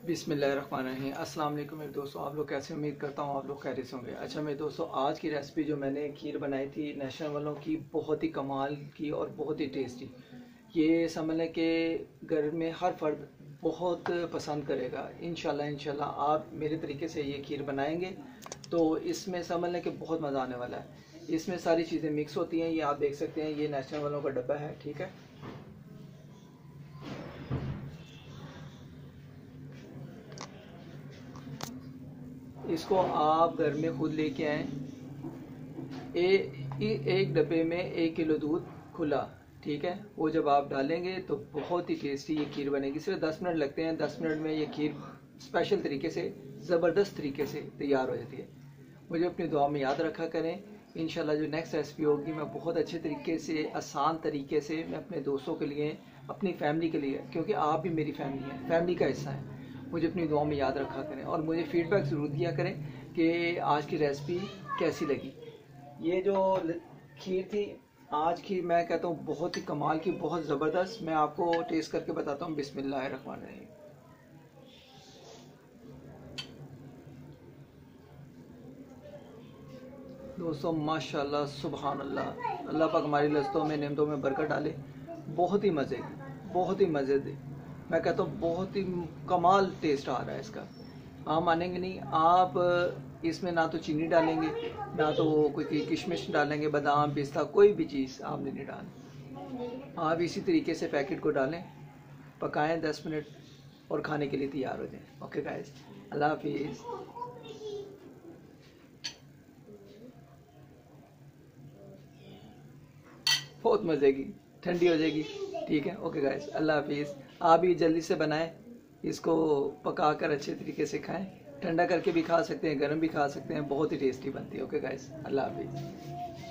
बिस्मिल्लाहिर्रहमानिर्रहीम। अस्सलाम वालेकुम मेरे दोस्तों, आप लोग कैसे? उम्मीद करता हूँ आप लोग खैरियत से होंगे। अच्छा मेरे दोस्तों, आज की रेसिपी जो मैंने खीर बनाई थी नेशनल वालों की, बहुत ही कमाल की और बहुत ही टेस्टी। ये समझ लें कि घर में हर फर्द बहुत पसंद करेगा। इंशाल्लाह आप मेरे तरीके से ये खीर बनाएंगे तो इसमें समझ लें कि बहुत मज़ा आने वाला है। इसमें सारी चीज़ें मिक्स होती हैं, ये आप देख सकते हैं। ये नेशनल वालों का डब्बा है, ठीक है। इसको आप घर में खुद लेके आएँ। एक डब्बे में 1 किलो दूध खुला, ठीक है। वो जब आप डालेंगे तो बहुत ही टेस्टी ये खीर बनेगी। सिर्फ 10 मिनट लगते हैं, 10 मिनट में ये खीर स्पेशल तरीके से, ज़बरदस्त तरीके से तैयार हो जाती है। मुझे अपनी दुआ में याद रखा करें। इंशाल्लाह जो नेक्स्ट रेसिपी होगी मैं बहुत अच्छे तरीके से, आसान तरीके से मैं अपने दोस्तों के लिए, अपनी फैमिली के लिए, क्योंकि आप भी मेरी फैमिली है, फैमिली का हिस्सा है, मुझे अपनी दुआ में याद रखा करें और मुझे फीडबैक ज़रूर दिया करें कि आज की रेसिपी कैसी लगी। ये जो खीर थी आज की, मैं कहता हूँ बहुत ही कमाल की, बहुत ज़बरदस्त। मैं आपको टेस्ट करके बताता हूँ। बिस्मिल्लाहिर्रहमानिर्रहीम। दोस्तों माशाल्लाह, सुभान अल्लाह, अल्लाह पाक हमारी लज़्ज़तों में, नेमतों में बरकत डाले। बहुत ही मज़े की, बहुत ही मज़े दे, मैं कहता हूँ बहुत ही कमाल टेस्ट आ रहा है इसका। आप मानेंगे नहीं। आप इसमें ना तो चीनी डालेंगे, ना तो कोई किशमिश डालेंगे, बादाम पिस्ता कोई भी चीज़ आपने नहीं डालनी। आप इसी तरीके से पैकेट को डालें, पकाएं 10 मिनट और खाने के लिए तैयार हो जाएं। ओके गाइस, अल्लाह हाफिज़। बहुत मज़े की, ठंडी हो जाएगी, ठीक है। ओके गाइस, अल्लाह हाफिज़। आप भी जल्दी से बनाएं, इसको पका कर अच्छे तरीके से खाएं। ठंडा करके भी खा सकते हैं, गर्म भी खा सकते हैं, बहुत ही टेस्टी बनती है। ओके गाइस, अल्लाह हाफिज़।